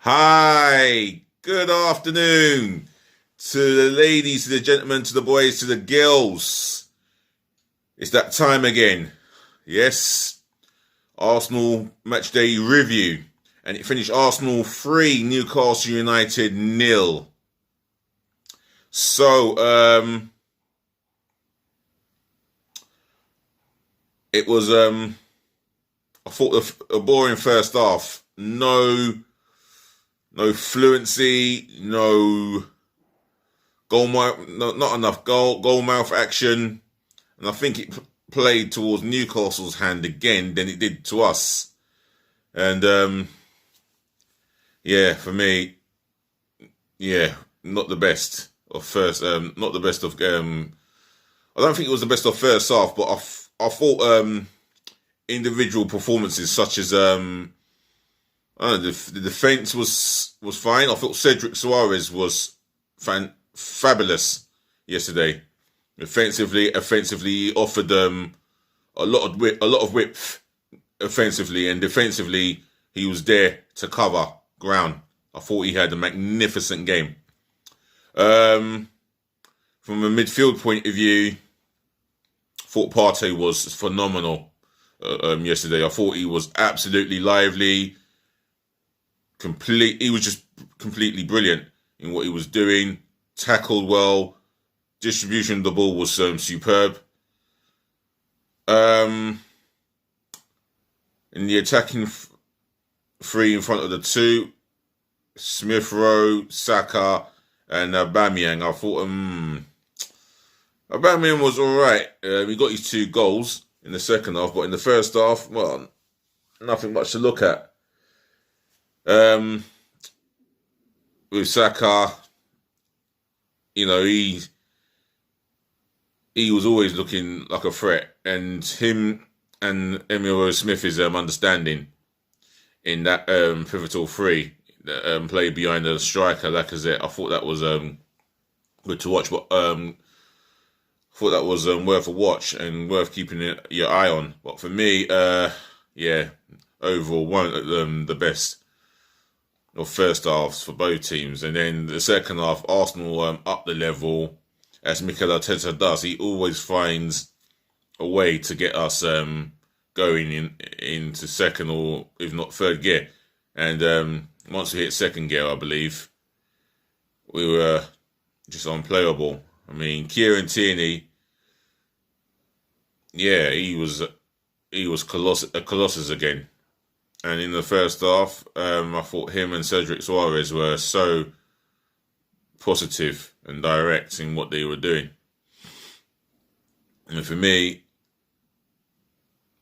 Hi, good afternoon to the ladies, to the gentlemen, to the boys, to the girls. It's that time again. Yes, Arsenal matchday review. And it finished Arsenal 3, Newcastle United 0. So, it was, I thought a boring first half. No fluency, no goal mouth, not enough goal mouth action, and I think it played towards Newcastle's hand again than it did to us. And yeah, for me, yeah, not the best of first, not the best of. I don't think it was the best of first half, but I thought individual performances such as the defense was fine. I thought Cedric Suarez was fabulous yesterday. Offensively, he offered a lot of width offensively, and defensively he was there to cover ground. I thought he had a magnificent game. From a midfield point of view, I thought Partey was phenomenal yesterday. I thought he was absolutely lively. He was just completely brilliant in what he was doing. Tackled well. Distribution of the ball was superb. In the attacking three in front of the two, Smith Rowe, Saka, and Aubameyang. I thought Aubameyang was all right. He got his 2 goals in the second half, but in the first half, well, nothing much to look at. With Saka, you know, he was always looking like a threat, and him and Emile Smith's understanding in that pivotal three that played behind the striker Lacazette, I thought that was good to watch, but I thought that was worth a watch and worth keeping your eye on. But for me, yeah, overall, one of the best of first halves for both teams. And then the second half, Arsenal up the level, as Mikel Arteta does. He always finds a way to get us going into second or if not third gear. And once we hit second gear, I believe, we were just unplayable. I mean, Kieran Tierney, yeah, he was a colossus again. And in the first half, I thought him and Cedric Suarez were so positive and direct in what they were doing. And for me,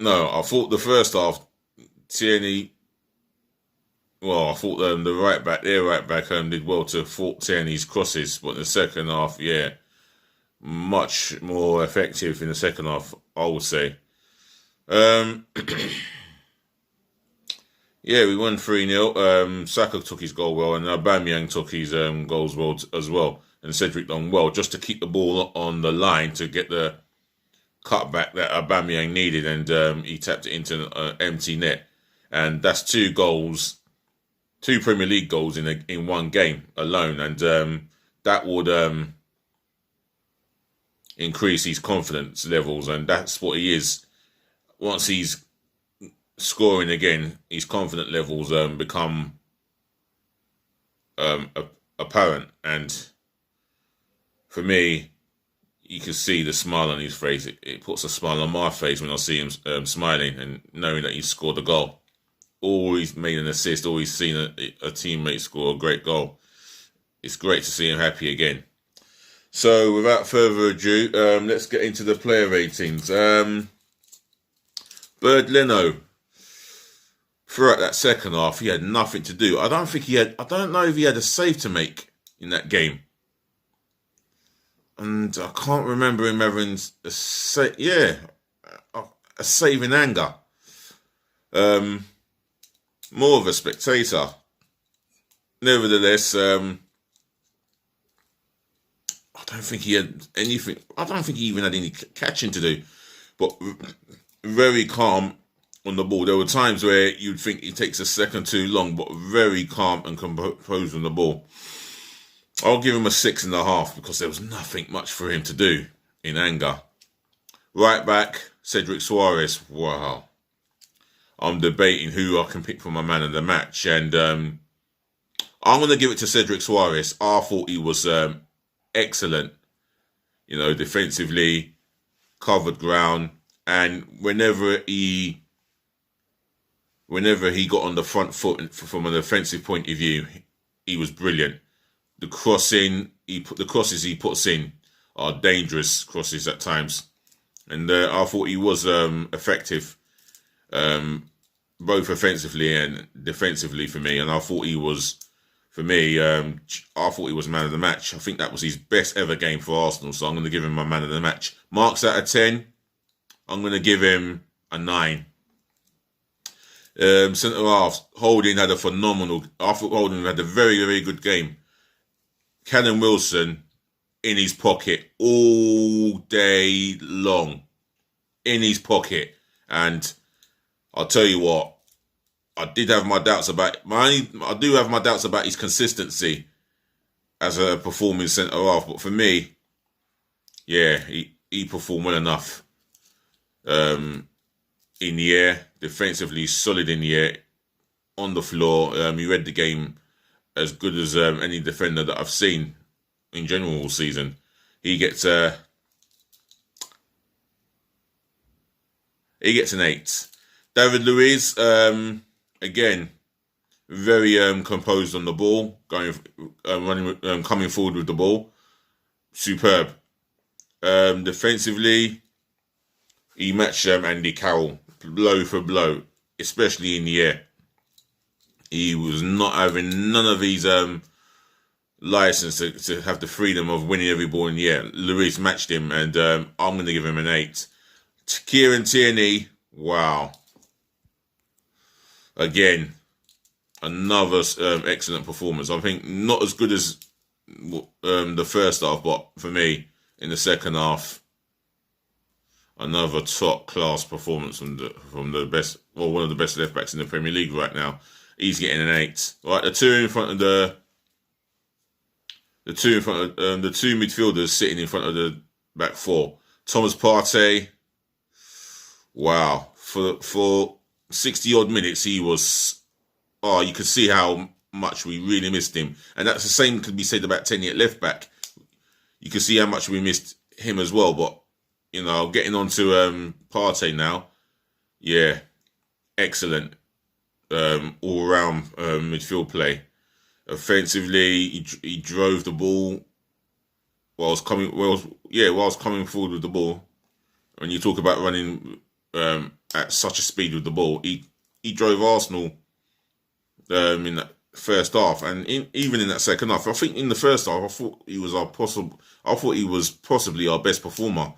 no, I thought the first half, Tierney, well, I thought their right back did well to thwart Tierney's crosses. But in the second half, yeah, much more effective in the second half, I would say. Yeah, we won 3-0. Saka took his goal well, and Aubameyang took his goals well as well. And Cedric done well just to keep the ball on the line to get the cutback that Aubameyang needed, and he tapped it into an empty net. And that's 2 goals, 2 Premier League goals in one game alone, and that would increase his confidence levels, and that's what he is. Once he's scoring again, his confidence levels become apparent, and for me, you can see the smile on his face. It puts a smile on my face when I see him smiling and knowing that he scored a goal. Always made an assist, always seen a teammate score a great goal. It's great to see him happy again. So without further ado, let's get into the player ratings. Bird Leno, throughout that second half, he had nothing to do. I don't know if he had a save to make in that game. And I can't remember him having a save in anger. More of a spectator. Nevertheless, I don't think he had anything. I don't think he even had any catching to do. But very calm, on the ball. There were times where you'd think he takes a second too long, but very calm and composed on the ball. I'll give him a 6.5 because there was nothing much for him to do in anger. Right back, Cedric Suarez. Wow. I'm debating who I can pick for my man of the match, and I'm going to give it to Cedric Suarez. I thought he was excellent, defensively, covered ground, and whenever he got on the front foot from a defensive point of view, he was brilliant. The crosses he puts in are dangerous crosses at times, and I thought he was effective, both offensively and defensively for me. And I thought he was, for me, I thought he was man of the match. I think that was his best ever game for Arsenal, so I'm going to give him my man of the match. Marks out of 10, I'm going to give him a 9. Centre half, Holding had a phenomenal. I thought Holding had a very, very good game. Callum Wilson in his pocket all day long, in his pocket, and I'll tell you what, I do have my doubts about his consistency as a performing centre half. But for me, yeah, he performed well enough. In the air, defensively solid in the air, on the floor. He read the game as good as any defender that I've seen in general all season. He gets an 8. David Luiz, again, very composed on the ball, coming forward with the ball, superb. Defensively, he matched Andy Carroll blow for blow, especially in the air. He was not having none of his license to have the freedom of winning every ball in the air. Luiz matched him, and I'm going to give him an 8. Kieran Tierney, wow. Again, another excellent performance. I think not as good as the first half, but for me, in the second half, another top class performance from the best, one of the best left backs in the Premier League right now. He's getting an 8. Right, the two midfielders sitting in front of the back four. Thomas Partey, wow, for 60 odd minutes he was. Oh, you could see how much we really missed him, and that's the same could be said about Tenny at left back. You can see how much we missed him as well. But getting on to Partey now, yeah, excellent. All round midfield play. Offensively, he drove the ball whilst coming forward with the ball. When you talk about running at such a speed with the ball, he drove Arsenal in that first half, and even in that second half. I think in the first half, I thought he was possibly our best performer,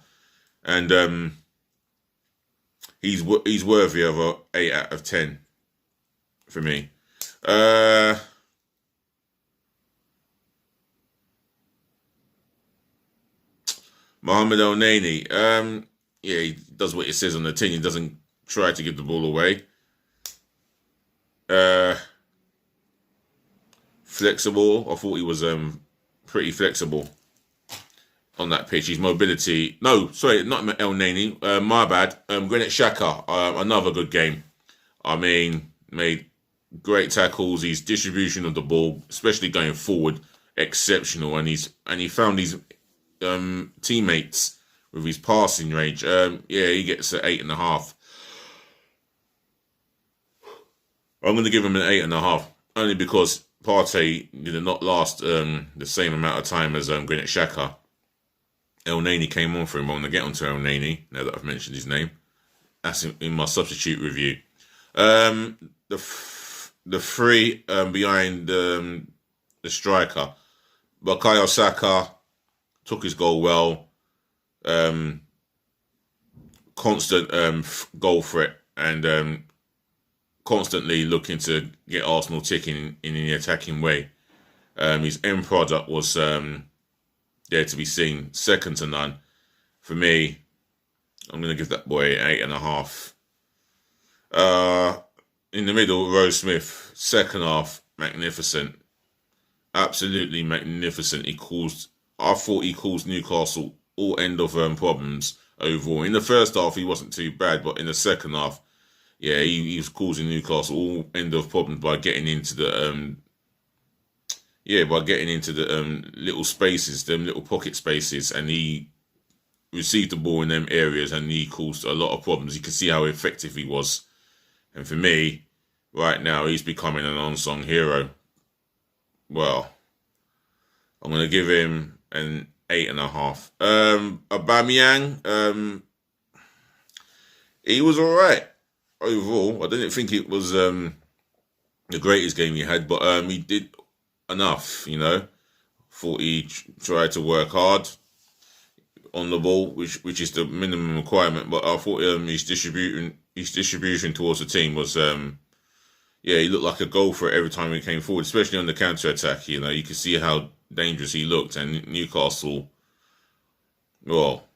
and he's worthy of a 8 out of 10 for me. Mohamed El-Neni, he does what it says on the tin. He doesn't try to give the ball away. Flexible. I thought he was pretty flexible on that pitch. His mobility. No, sorry, not El-Neni. My bad. Granit Xhaka, another good game. I mean, made great tackles. His distribution of the ball, especially going forward, exceptional. And he found his teammates with his passing range. He gets an 8.5. I'm going to give him an 8.5, only because Partey did not last the same amount of time as Granit Xhaka. El-Neni came on for him. I'm going to get onto El-Neni now that I've mentioned his name. That's in my substitute review. The three behind the striker, Bukayo Saka took his goal well. Constant goal threat and constantly looking to get Arsenal ticking in the attacking way. His end product was there to be seen, second to none. For me, I'm going to give that boy an 8.5. In the middle, Rose Smith. Second half, magnificent. Absolutely magnificent. I thought he caused Newcastle all end of problems overall. In the first half, he wasn't too bad, but in the second half, yeah, he was causing Newcastle all end of problems by getting into the little spaces, them little pocket spaces, and he received the ball in them areas, and he caused a lot of problems. You can see how effective he was, and for me, right now, he's becoming an unsung hero. Well, I'm gonna give him an 8.5. Aubameyang, he was all right overall. I didn't think it was the greatest game he had, but he did enough. Thought he tried to work hard on the ball, which is the minimum requirement. But I thought his distribution towards the team was he looked like a goal threat every time he came forward, especially on the counter attack. You could see how dangerous he looked, and Newcastle, well,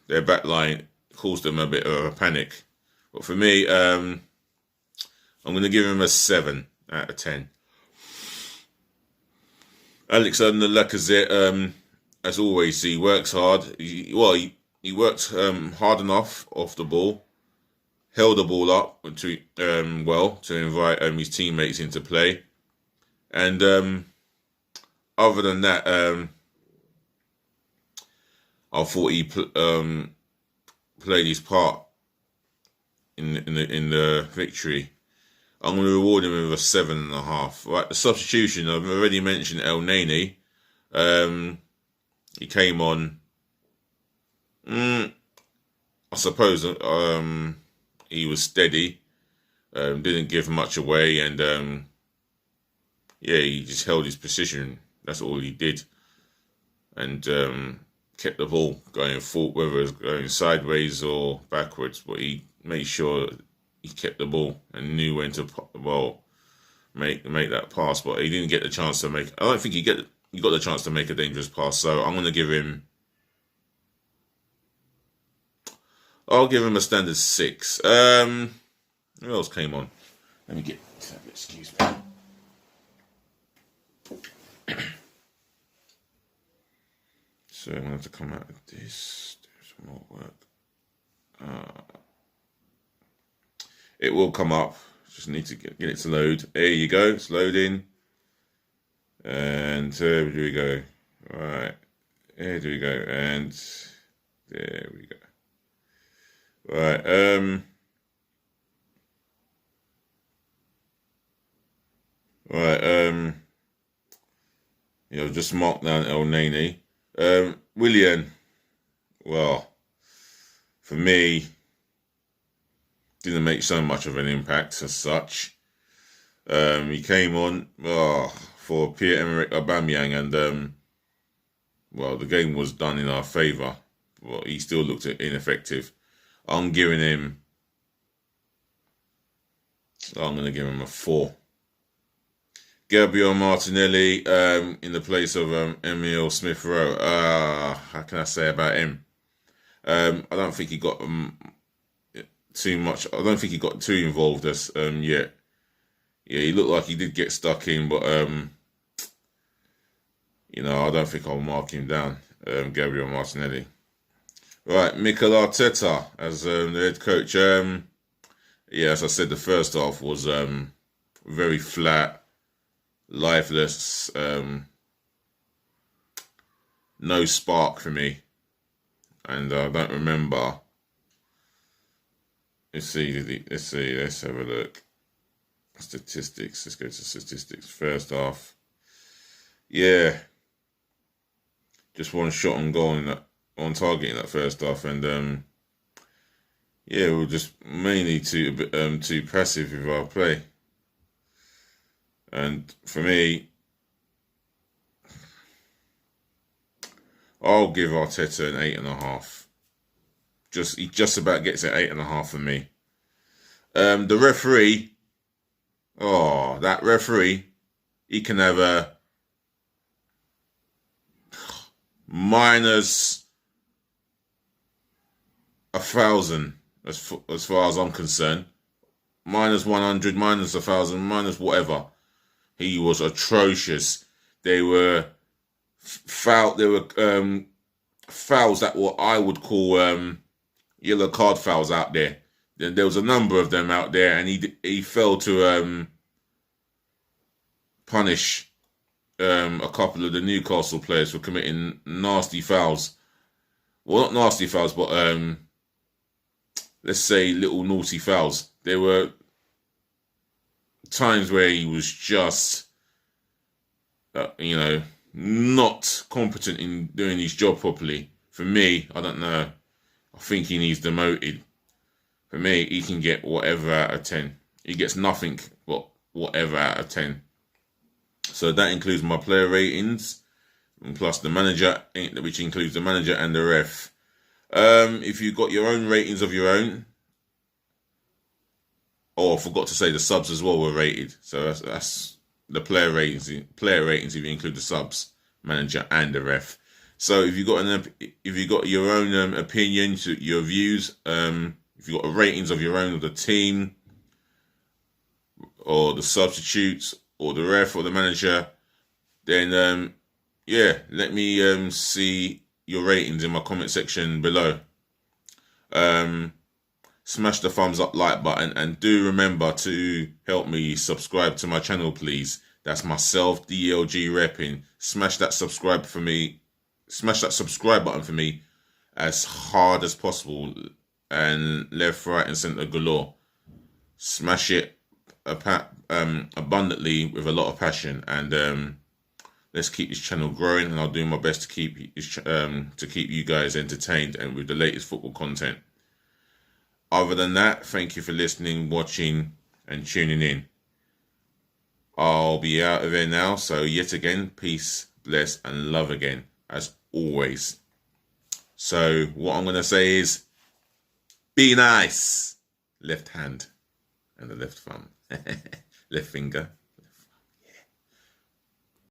their back line caused them a bit of a panic. But for me, I'm going to give him a 7 out of 10. Alexander Lacazette, as always, he works hard. He worked hard enough off the ball, held the ball up to invite his teammates into play, and other than that, I thought he played his part in the victory. I'm going to reward him with a 7.5. Right, the substitution, I've already mentioned El Neni. He came on. I suppose he was steady. Didn't give much away, and he just held his position. That's all he did, and kept the ball going forward, whether it was going sideways or backwards. But he made sure he kept the ball and knew when to make that pass. But he didn't get the chance to make. I don't think he got the chance to make a dangerous pass. So I'm going to give him. I'll give him a standard 6. Who else came on? Let me get. Excuse me. So I'm going to have to come out of this. Do some more work. It will come up. Just need to get it to load. There you go. It's loading. And here we go. Right. Here we go. And there we go. Right. Just mark down El Neni. Willian, well, for me, didn't make so much of an impact as such. He came on for Pierre-Emerick Aubameyang, and the game was done in our favour. Well, he still looked ineffective. I'm going to give him a 4. Gabriel Martinelli in the place of Emile Smith-Rowe. How can I say about him? I don't think he got too much. I don't think he got too involved yet. Yeah, he looked like he did get stuck in, but I don't think I'll mark him down. Gabriel Martinelli. Right, Mikel Arteta as the head coach. As I said, the first half was very flat, lifeless, no spark for me, and I don't remember. Let's have a look. Statistics. Let's go to statistics. First half, just one shot on goal on target in that first half, and we were just mainly too passive with our play. And for me, I'll give Arteta an 8.5. He just about gets an 8.5 for me. The referee, that referee, he can have a minus 1,000 as far as I'm concerned. minus 100, minus 1,000, minus whatever. He was atrocious. They were fouls that what I would call yellow card fouls out there. There was a number of them out there, and he failed to punish a couple of the Newcastle players for committing nasty fouls. Well, not nasty fouls, but let's say little naughty fouls. There were times where he was just, not competent in doing his job properly. For me, I don't know. I think he needs demoted. For me, he can get whatever out of 10. He gets nothing but whatever out of 10. So that includes my player ratings, and plus the manager, which includes the manager and the ref. If you've got your own ratings of your own, I forgot to say the subs as well were rated. So that's the player ratings. Player ratings if you include the subs, manager, and the ref. So if you got your own opinions, your views, if you got ratings of your own of the team, or the substitutes, or the ref, or the manager, then let me see your ratings in my comment section below. Smash the thumbs up like button, and do remember to help me subscribe to my channel, please. That's myself, DLG Reppin. Smash that subscribe button for me as hard as possible, and left, right, and centre galore. Smash it abundantly with a lot of passion, and let's keep this channel growing. And I'll do my best to keep you guys entertained and with the latest football content. Other than that, thank you for listening, watching, and tuning in. I'll be out of here now. So yet again, peace, bless, and love again, as always. So what I'm going to say is, be nice. Left hand and the left thumb. Left finger.